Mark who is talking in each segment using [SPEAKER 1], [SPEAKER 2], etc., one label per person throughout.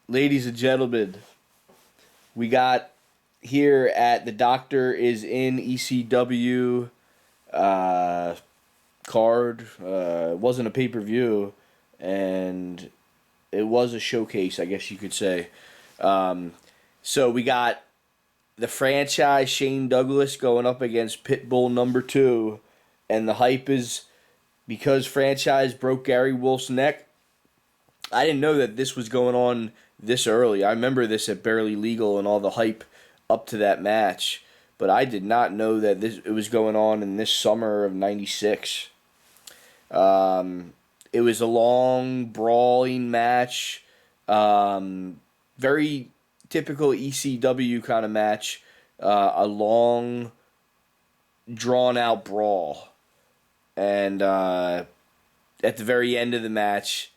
[SPEAKER 1] Ladies and gentlemen, we got here at the Doctor is in ECW uh, card. It wasn't a pay per view, and it was a showcase, I guess you could say. Um, so we got the franchise Shane Douglas going up against Pitbull number two, and the hype is because franchise broke Gary Wolf's neck. I didn't know that this was going on this early. I remember this at Barely Legal and all the hype up to that match, but I did not know that it was going on in this summer of '96. It was a long, brawling match. Very typical ECW kind of match. A long, drawn out brawl. And at the very end of the match,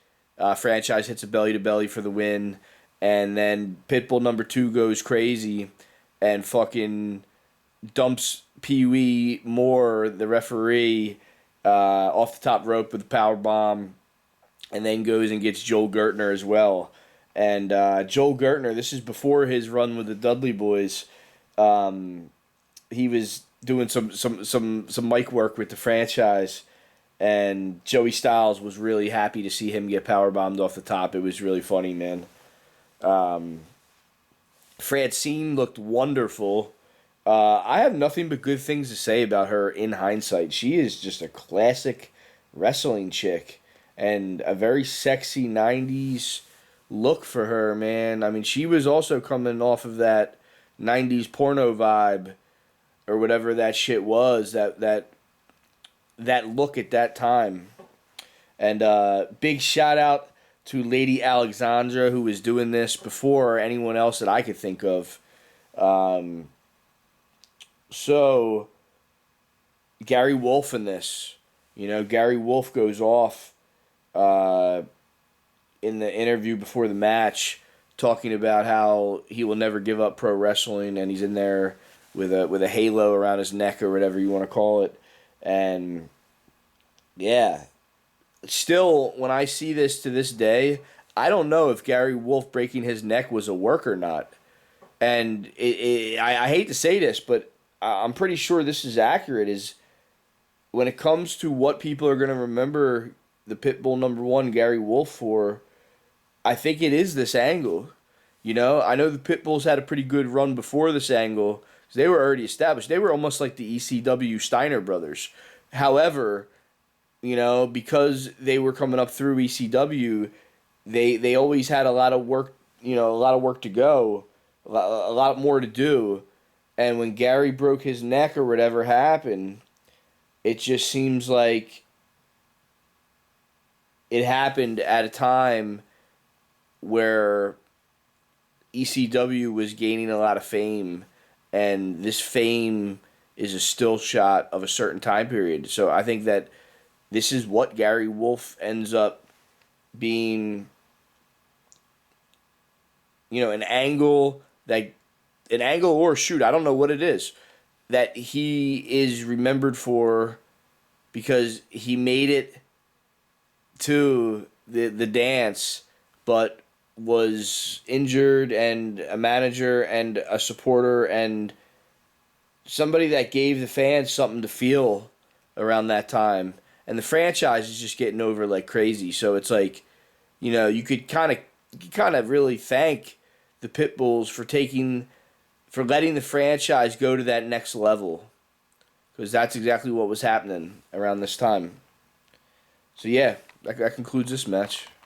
[SPEAKER 1] franchise hits a belly to belly for the win. And then Pitbull number two goes crazy and fucking dumps Pee Wee Moore, the referee, off the top rope with a power bomb, and then goes and gets Joel Gertner as well. And Joel Gertner, this is before his run with the Dudley Boys. He was doing some mic work with the franchise, and Joey Styles was really happy to see him get power bombed off the top. It was really funny, man. Francine looked wonderful. I have nothing but good things to say about her in hindsight. She is just a classic wrestling chick and a very sexy 90s look for her, man. I mean, she was also coming off of that 90s porno vibe or whatever that shit was, that look at that time. And big shout out to Lady Alexandra, who was doing this before anyone else that I could think of. So, Gary Wolf in this. Gary Wolf goes off in the interview before the match, talking about how he will never give up pro wrestling, and he's in there with a halo around his neck or whatever you want to call it. And yeah, still, when I see this to this day, I don't know if Gary Wolf breaking his neck was a work or not. And I hate to say this, but I'm pretty sure this is accurate, is when it comes to what people are going to remember the Pitbull number one Gary Wolf for, I think it is this angle. I know the Pitbulls had a pretty good run before this angle, because they were already established. They were almost like the ECW Steiner brothers. However, because they were coming up through ECW, they always had a lot of work, a lot of work to go, a lot more to do. And when Gary broke his neck or whatever happened, it just seems like it happened at a time where ECW was gaining a lot of fame, and this fame is a still shot of a certain time period. So I think that this is what Gary Wolf ends up being, an angle or shoot, I don't know what it is, that he is remembered for, because he made it to the dance, but was injured, and a manager and a supporter and somebody that gave the fans something to feel around that time. And the franchise is just getting over like crazy. So it's like, you could kind of really thank the Pitbulls for letting the franchise go to that next level, because that's exactly what was happening around this time. So yeah, that concludes this match.